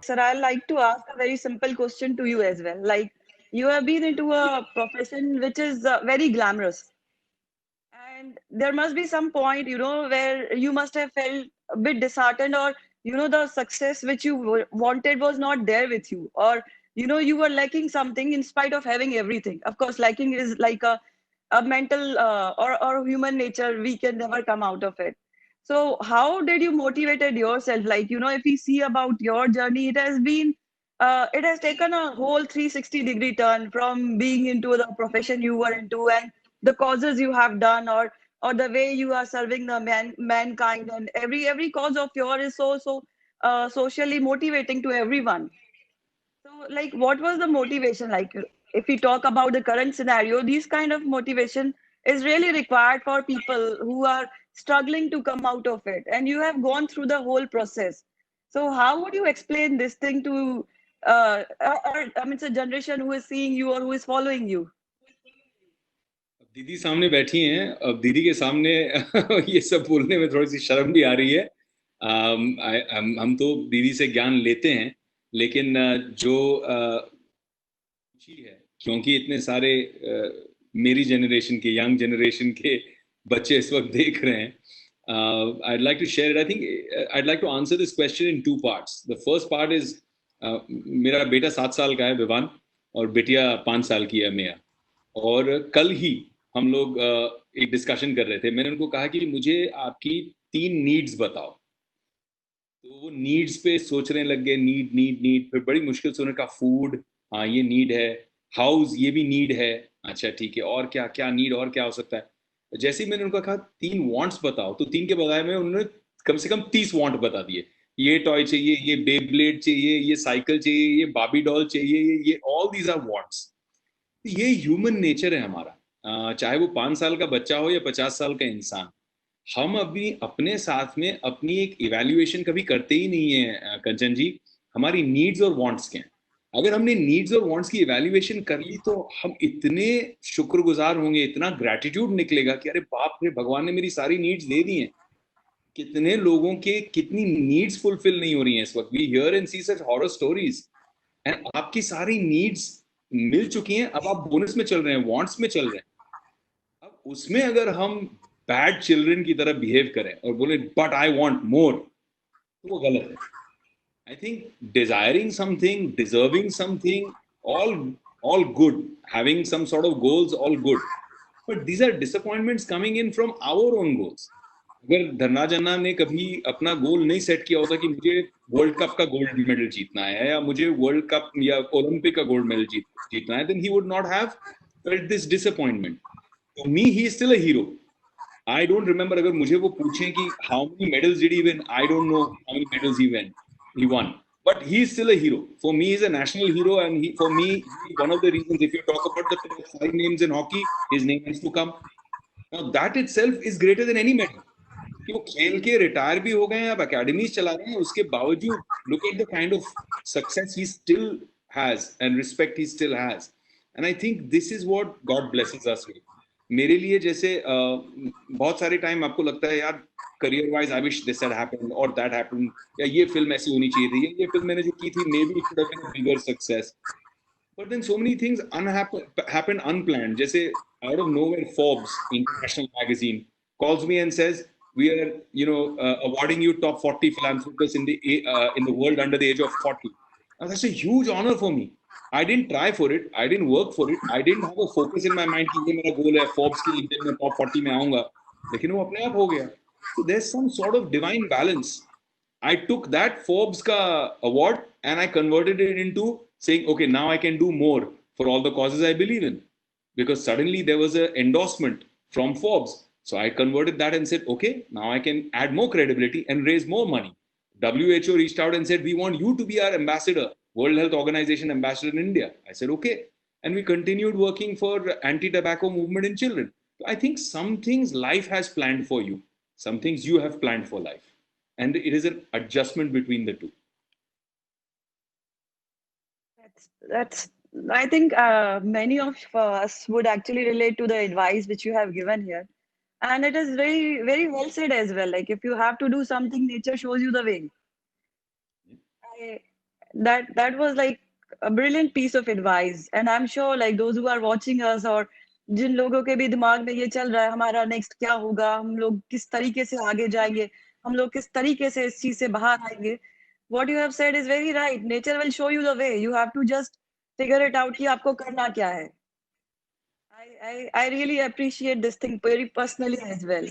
Sir, I'd like to ask a very simple question to you as well. Like, you have been into a profession which is very glamorous, and there must be some point, where you must have felt a bit disheartened, or the success which you wanted was not there with you, or you were lacking something in spite of having everything. Of course, lacking is like a mental or human nature. We can never come out of it. So how did you motivated yourself? Like, if we see about your journey, it has taken a whole 360-degree turn from being into the profession you were into, and the causes you have done, or the way you are serving the mankind, and every cause of yours is so socially motivating to everyone. So, like, what was the motivation? Like, if we talk about the current scenario, these kind of motivation is really required for people who are struggling to come out of it. And you have gone through the whole process. So, how would you explain this thing to, I mean, it's a generation who is seeing you or who is following you? दीदी सामने बैठी हैं, अब दीदी के सामने ये सब बोलने में थोड़ी सी शर्म भी आ रही है। हम तो दीदी से ज्ञान लेते हैं, लेकिन जो खुशी है क्योंकि इतने सारे मेरी जनरेशन के, यंग जनरेशन के बच्चे इस वक्त देख रहे हैं। I'd like to share it. I think I'd like to answer this question in two parts. The first part is मेरा बेटा 7 साल का है, विवान, और बेटिया 5 साल की है, मेया। और कल ही हम लोग एक डिस्कशन कर रहे थे। मैंने उनको कहा कि मुझे आपकी 3 नीड्स बताओ। तो वो नीड्स पे सोचने लग गए, नीड नीड नीड। फिर बड़ी मुश्किल से उन्होंने कहा फूड, हाँ ये नीड है, हाउस ये भी नीड है, अच्छा ठीक है, और क्या क्या नीड, और क्या हो सकता है। जैसे ही मैंने उनको कहा 3 वांट्स बताओ, तो 3 के बजाय में उन्होंने कम से कम 30 वांट बता दिए। ये टॉय चाहिए, ये बेब्लेड चाहिए, ये साइकिल चाहिए, ये बाबी डॉल चाहिए, ये ऑल दीज आर वांट्स। ये ह्यूमन नेचर है हमारा। चाहे वो 5 साल का बच्चा हो या 50 साल का इंसान, हम अभी अपने साथ में अपनी एक इवैल्यूएशन कभी करते ही नहीं है। कंचन जी, हमारी नीड्स और वांट्स क्या हैं। अगर हमने नीड्स और वांट्स की इवैल्यूएशन कर ली तो हम इतने शुक्रगुजार होंगे, इतना ग्रैटिट्यूड निकलेगा कि अरे बाप रे, भगवान ने मेरी सारी नीड्स दे दी हैं। कितने लोगों के कितनी नीड्स फुलफिल नहीं हो रही हैं इस वक्त। We hear and see such horror stories, and आपकी सारी नीड्स मिल चुकी हैं, अब आप बोनस में चल रहे हैं, वांट्स में चल रहे हैं। अब उसमें अगर हम बैड चिल्ड्रन की तरह बिहेव करें और बोले बट आई वांट मोर, तो वो गलत है। I think desiring something, deserving something, all all good, having some sort of goals, all good, but these are disappointments coming in from our own goals. अगर धर्राज अन्ना ने कभी अपना गोल नहीं सेट किया होता कि मुझे वर्ल्ड कप का गोल्ड मेडल जीतना है, या मुझे वर्ल्ड कप या ओलंपिक का गोल्ड मेडल जीतना है, then he would not have felt this disappointment. For me he is still a hero. I don't remember, अगर मुझे वो पूछें कि how many medals did he win, I don't know how many medals he won, but he is still a hero. For me, he's a national hero, and for me, he's one of the reasons. If you talk about the top 5 names in hockey, his name has to come. Now that itself is greater than any medal. कि वो खेल के retire भी हो गए हैं, अब academies चला रहे हैं, उसके बावजूद look at the kind of success he still has and respect he still has. And I think this is what God blesses us with. मेरे लिए जैसे बहुत सारे टाइम आपको लगता है यार career wise I wish this had happened और दैट हैपेंड, या ये फिल्म ऐसी होनी चाहिए थी, ये फिल्म मैंने जो की थी maybe it should have been a bigger success. But then so many things happen unplanned. Jesse, out of nowhere, Forbes International Magazine calls me and says, "We are, awarding you top 40 philanthropists in the world under the age of 40." And that's a huge honor for me. I didn't try for it. I didn't work for it. I didn't have a focus in my mind कि ये मेरा goal है, Forbes के एक दिन में top 40 में आऊँगा, लेकिन वो अपने आप हो गया। So there's some sort of divine balance. I took that Forbes ka award and I converted it into saying, okay, now I can do more for all the causes I believe in. Because suddenly there was an endorsement from Forbes. So I converted that and said, okay, now I can add more credibility and raise more money. WHO reached out and said, we want you to be our ambassador, World Health Organization ambassador in India. I said, okay. And we continued working for anti-tobacco movement in children. So I think some things life has planned for you. Some things you have planned for life. And it is an adjustment between the two. That's I think many of us would actually relate to the advice which you have given here. And it is very, very well said as well. Like, if you have to do something, nature shows you the way. I, that was like a brilliant piece of advice, and I'm sure like those who are watching us, or जिन लोगों के भी दिमाग में ये चल रहा है हमारा नेक्स्ट क्या होगा, हम लोग किस तरीके से आगे जाएंगे, हम लोग किस तरीके से इस चीज से बाहर आएंगे, what you have said is very right. Nature will show you the way. You have to just figure it out कि आपको करना क्या है. I really appreciate this thing very personally as well.